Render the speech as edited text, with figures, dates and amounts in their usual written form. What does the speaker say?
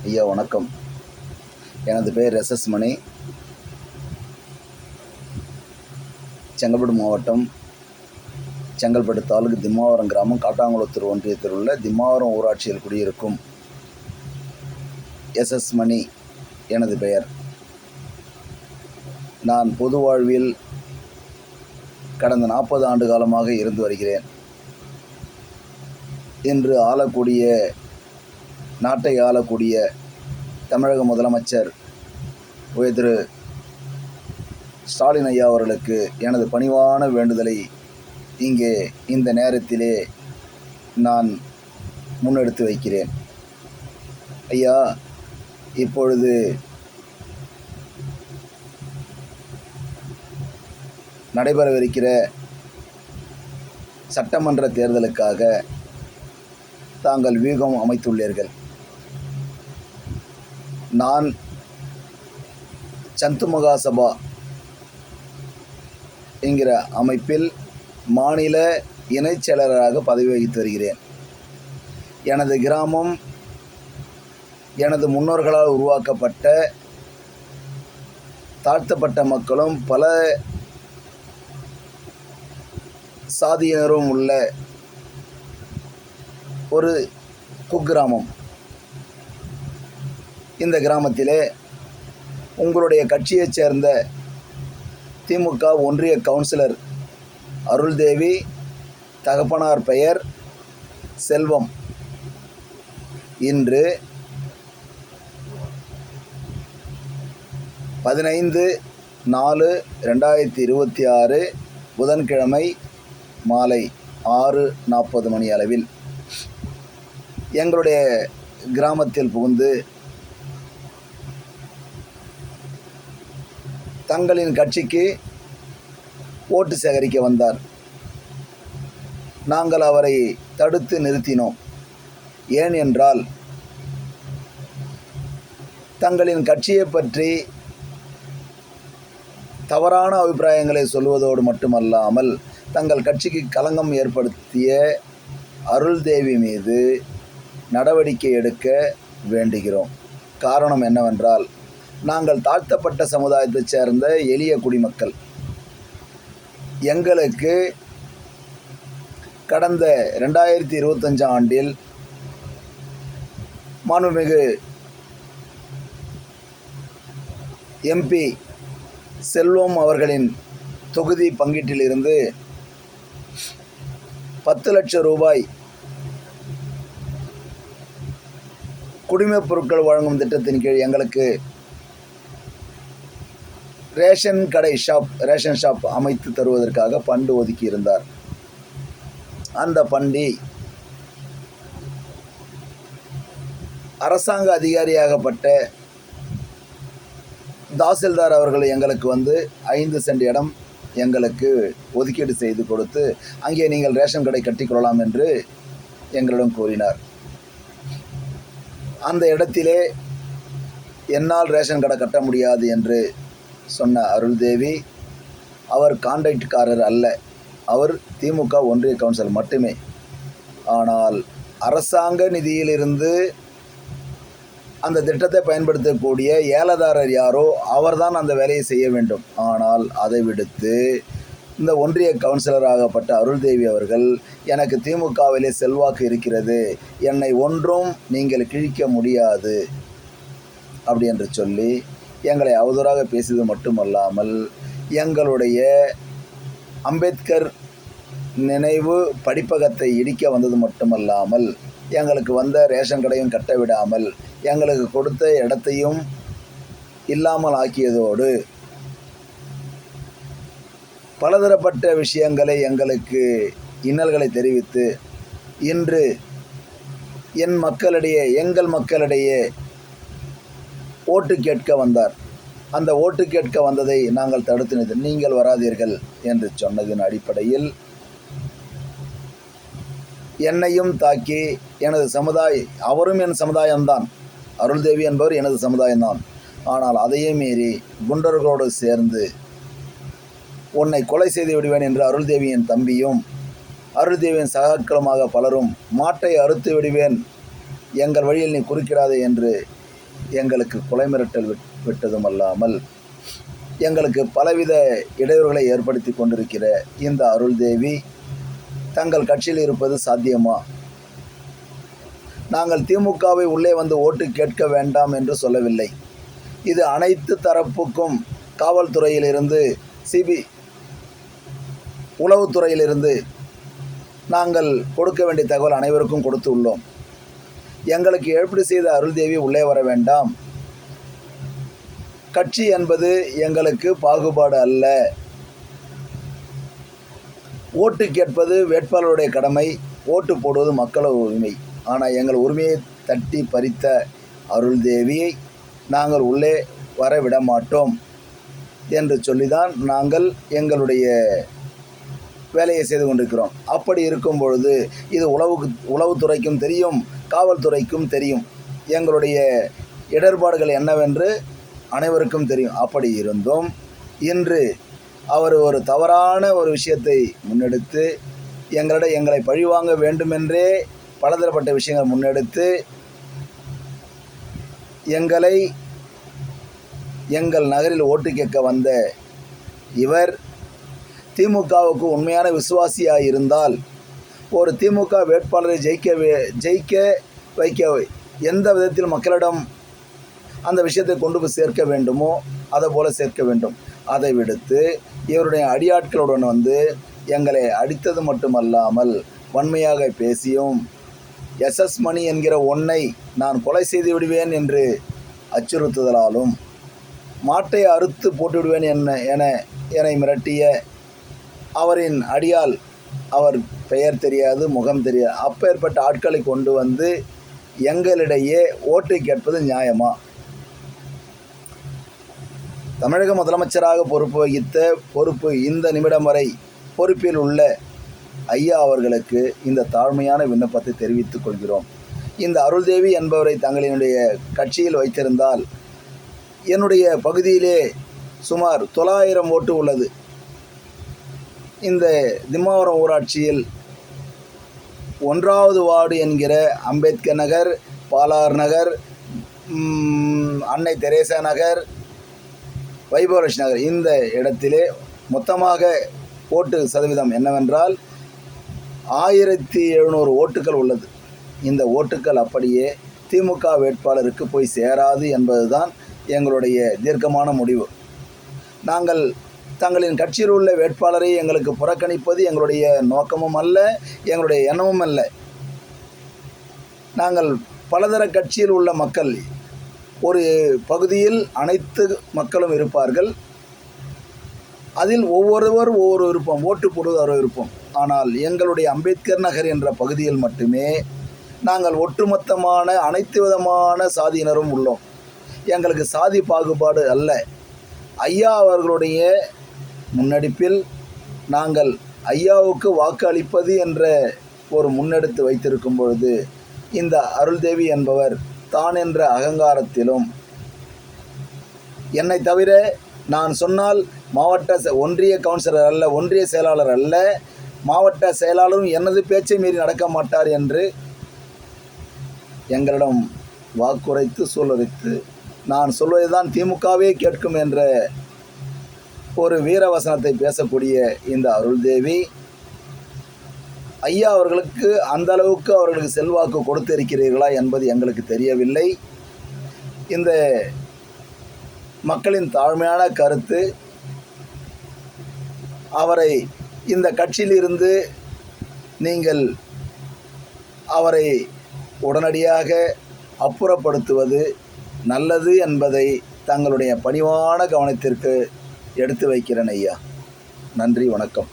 ஐயா வணக்கம். எனது பெயர் மணி. செங்கல்பட்டு மாவட்டம் செங்கல்பட்டு தாலுக்கு திம்மாவரம் கிராமம் காட்டாங்குளத்தூர் ஒன்றியத்தில் உள்ள திம்மாவரம் ஊராட்சியில் குடியிருக்கும் மணி எனது பெயர். நான் பொது வாழ்வில் கடந்த 40 ஆண்டு காலமாக இருந்து வருகிறேன். இன்று நாட்டை ஆளக்கூடிய தமிழக முதலமைச்சர் திரு ஸ்டாலின் ஐயா அவர்களுக்கு எனது பணிவான வேண்டுதலை இங்கே இந்த நேரத்திலே நான் முன்னெடுத்து வைக்கிறேன். ஐயா, இப்பொழுது நடைபெறவிருக்கிற சட்டமன்ற தேர்தலுக்காக தாங்கள் வியூகம் அமைத்துள்ளீர்கள். நான் சந்து மகாசபா என்கிற அமைப்பில் மாநில இணைச் செயலராக பதவி வகித்து வருகிறேன். எனது கிராமம் எனது முன்னோர்களால் உருவாக்கப்பட்ட தாழ்த்தப்பட்ட மக்களும் பல சாதியினரும் உள்ள ஒரு குக்கிராமம். இந்த கிராமத்திலே உங்களுடைய கட்சியைச் சேர்ந்த திமுக ஒன்றிய கவுன்சிலர் அருள்தேவி, தகப்பனார் பெயர் செல்வம், இன்று 15/4/2026 புதன்கிழமை மாலை 6:40 மணி அளவில் எங்களுடைய கிராமத்தில் புகுந்து தங்களின் கட்சிக்கு ஓட்டு சேகரிக்க வந்தார். நாங்கள் அவரை தடுத்து நிறுத்தினோம். ஏன் என்றால், தங்களின் கட்சியை பற்றி தவறான அபிப்பிராயங்களை சொல்வதோடு மட்டுமல்லாமல் தங்கள் கட்சிக்கு களங்கம் ஏற்படுத்திய அருள்தேவி மீது நடவடிக்கை எடுக்க வேண்டுகிறோம். காரணம் என்னவென்றால், நாங்கள் தாழ்த்தப்பட்ட சமுதாயத்தைச் சேர்ந்த எளிய குடிமக்கள். எங்களுக்கு கடந்த 2025 ஆண்டில் மாண்புமிகு MP செல்வம் அவர்களின் தொகுதி பங்கீட்டிலிருந்து 10 லட்சம் ரூபாய் குடிமைப் பொருட்கள் வழங்கும் திட்டத்தின் கீழ் எங்களுக்கு ரேஷன் ஷாப் அமைத்து தருவதற்காக ஃபண்டு ஒதுக்கியிருந்தார். அந்த ஃபண்டை அரசாங்க அதிகாரியாகப்பட்ட தாசில்தார் அவர்கள் எங்களுக்கு 5 சென்ட் இடம் எங்களுக்கு ஒதுக்கீடு செய்து கொடுத்து, அங்கே நீங்கள் ரேஷன் கடை கட்டிக்கொள்ளலாம் என்று எங்களிடம் கூறினார். அந்த இடத்திலே என்னால் ரேஷன் கடை கட்ட முடியாது என்று சொன்ன அருள்தேவி, அவர் கான்ட்ராக்ட்காரர் அல்ல, அவர் திமுக ஒன்றிய கவுன்சிலர் மட்டுமே. ஆனால் அரசாங்க நிதியிலிருந்து அந்த திட்டத்தை பயன்படுத்தக்கூடிய ஏலதாரர் யாரோ அவர்தான் அந்த வேலையை செய்ய வேண்டும். ஆனால் அதை விடுத்து இந்த ஒன்றிய கவுன்சிலராகப்பட்ட அருள்தேவி அவர்கள், எனக்கு திமுகவிலே செல்வாக்கு இருக்கிறது, என்னை ஒன்றும் நீங்கள் கிழிக்க முடியாது அப்படி என்று சொல்லி எங்களை அவதூறாக பேசியது மட்டுமல்லாமல், எங்களுடைய அம்பேத்கர் நினைவு படிப்பகத்தை இடிக்க வந்தது மட்டுமல்லாமல், எங்களுக்கு வந்த ரேஷன் கடையும் கட்ட விடாமல் எங்களுக்கு கொடுத்த இடத்தையும் இல்லாமல் ஆக்கியதோடு பலதரப்பட்ட விஷயங்களை எங்களுக்கு இன்னல்களை தெரிவித்து இன்று எங்கள் மக்களிடையே ஓட்டு கேட்க வந்தார். அந்த ஓட்டு கேட்க வந்ததை நாங்கள் தடுத்து நிறுத்தி, நீங்கள் வராதீர்கள் என்று சொன்னதின் அடிப்படையில் என்னையும் தாக்கி, எனது அவரும் என் சமுதாயம்தான், அருள்தேவி என்பவர் எனது சமுதாயம்தான், ஆனால் அதையே மீறி குண்டர்களோடு சேர்ந்து உன்னை கொலை செய்து விடுவேன் என்று அருள்தேவியின் தம்பியும் அருள்தேவியின் சகாக்களுமாக பலரும் மாட்டை அறுத்து விடுவேன், எங்கள் வழியில் நீ குறுக்கிடாதே என்று எங்களுக்கு கொலை மிரட்டல் விட்டதும் அல்லாமல் எங்களுக்கு பலவித இடையூறுகளை ஏற்படுத்தி கொண்டிருக்கிற இந்த அருள்தேவி தங்கள் கட்சியில் இருப்பது சாத்தியமா? நாங்கள் திமுகவை உள்ளே வந்து ஓட்டு கேட்க வேண்டாம் என்று சொல்லவில்லை. இது அனைத்து தரப்புக்கும் காவல்துறையிலிருந்து உளவுத்துறையிலிருந்து நாங்கள் கொடுக்க வேண்டிய தகவல் அனைவருக்கும் கொடுத்து உள்ளோம். எங்களுக்கு ஏற்பாடு செய்த அருள்தேவி உள்ளே வர வேண்டாம். கட்சி என்பது எங்களுக்கு பாகுபாடு அல்ல. ஓட்டு கேட்பது வேட்பாளருடைய கடமை, ஓட்டு போடுவது மக்களோட உரிமை. ஆனால் எங்கள் உரிமையை தட்டி பறித்த அருள்தேவியை நாங்கள் உள்ளே வர விட மாட்டோம் என்று சொல்லிதான் நாங்கள் எங்களுடைய வேலையை செய்து கொண்டிருக்கிறோம். அப்படி இருக்கும் பொழுது இது உளவுத்துறைக்கும் தெரியும், காவல்துறைக்கும் தெரியும், எங்களுடைய இடர்பாடுகள் என்னவென்று அனைவருக்கும் தெரியும். அப்படி இருந்தும் இன்று அவர் ஒரு தவறான ஒரு விஷயத்தை முன்னெடுத்து எங்களை பழிவாங்க வேண்டுமென்றே பலதரப்பட்ட விஷயங்கள் முன்னெடுத்து எங்கள் நகரில் ஓட்டு கேட்க வந்த இவர் திமுகவுக்கு உண்மையான விசுவாசியாக இருந்தால் ஒரு திமுக வேட்பாளரை ஜெயிக்க வைக்க எந்த விதத்தில் மக்களிடம் அந்த விஷயத்தை கொண்டு போய் சேர்க்க வேண்டுமோ அதை போல் சேர்க்க வேண்டும். அதை விடுத்து இவருடைய அடியாட்களுடன் வந்து எங்களை அடித்தது மட்டுமல்லாமல் வன்மையாக பேசியும் SS மணி என்கிற ஒன்றை நான் கொலை செய்து விடுவேன் என்று அச்சுறுத்துதலாலும் மாட்டை அறுத்து போட்டு விடுவேன் என்னை மிரட்டிய அவரின் அடியால், அவர் பெயர் தெரியாது, முகம் தெரியாது, அப்பேற்பட்ட ஆட்களை கொண்டு வந்து எங்களிடையே ஓட்டு கேட்பது நியாயமா? தமிழக முதலமைச்சராக பொறுப்பு வகித்த இந்த நிமிடம் வரை பொறுப்பில் உள்ள ஐயா அவர்களுக்கு இந்த தாழ்மையான விண்ணப்பத்தை தெரிவித்துக் கொள்கிறோம். இந்த அருள்தேவி என்பவரை தங்களினுடைய கட்சியில் வைத்திருந்தால் என்னுடைய பகுதியிலே சுமார் 900 ஓட்டு உள்ளது. இந்த திம்மாவரம் ஊராட்சியில் 1வது வார்டு என்கிற அம்பேத்கர் நகர், பாலார் நகர், அன்னை தெரேசா நகர், வைபவலட்சுமி நகர், இந்த இடத்திலே மொத்தமாக ஓட்டு சதவீதம் என்னவென்றால் 1700 ஓட்டுகள் உள்ளது. இந்த ஓட்டுக்கள் அப்படியே திமுக வேட்பாளருக்கு போய் சேராது என்பதுதான் எங்களுடைய தீர்க்கமான முடிவு. நாங்கள் தங்களின் கட்சியில் உள்ள வேட்பாளரை எங்களுக்கு புறக்கணிப்பது எங்களுடைய நோக்கமும் அல்ல, எங்களுடைய எண்ணமும் அல்ல. நாங்கள் பலதர கட்சியில் உள்ள மக்கள், ஒரு பகுதியில் அனைத்து மக்களும் இருப்பார்கள். அதில் ஒவ்வொருவர் ஒவ்வொரு விருப்பம், ஓட்டு போடுவது ஒரு விருப்பம். ஆனால் எங்களுடைய அம்பேத்கர் நகர் என்ற பகுதியில் மட்டுமே நாங்கள் ஒட்டுமொத்தமான அனைத்து விதமான சாதியினரும் உள்ளோம். எங்களுக்கு சாதி பாகுபாடு அல்ல. ஐயா அவர்களுடைய முன்னெடுப்பில் நாங்கள் ஐயாவுக்கு வாக்கு அளிப்பது என்ற ஒரு முன்னெடுத்து வைத்திருக்கும் பொழுது இந்த அருள்தேவி என்பவர் தான் என்ற அகங்காரத்திலும், என்னை தவிர நான் சொன்னால் ஒன்றிய கவுன்சிலர் அல்ல, ஒன்றிய செயலாளர் அல்ல, மாவட்ட செயலாளரும் எனது பேச்சை மீறி நடக்க மாட்டார் என்று எங்களிடம் வாக்குரைத்து சூழலித்து நான் சொல்வதுதான் திமுகவே கேட்கும் என்ற ஒரு வீரவசனத்தை பேசக்கூடிய இந்த அருள்தேவி ஐயா அவர்களுக்கு அந்த அளவுக்கு அவர்களுக்கு செல்வாக்கு கொடுத்திருக்கிறீர்களா என்பது எங்களுக்கு தெரியவில்லை. இந்த மக்களின் தாழ்மையான கருத்து அவரை இந்த கட்சியிலிருந்து நீங்கள் அவரை உடனடியாக அப்புறப்படுத்துவது நல்லது என்பதை தங்களுடைய பணிவான கவனத்திற்கு எடுத்து வைக்கிறேன் ஐயா. நன்றி, வணக்கம்.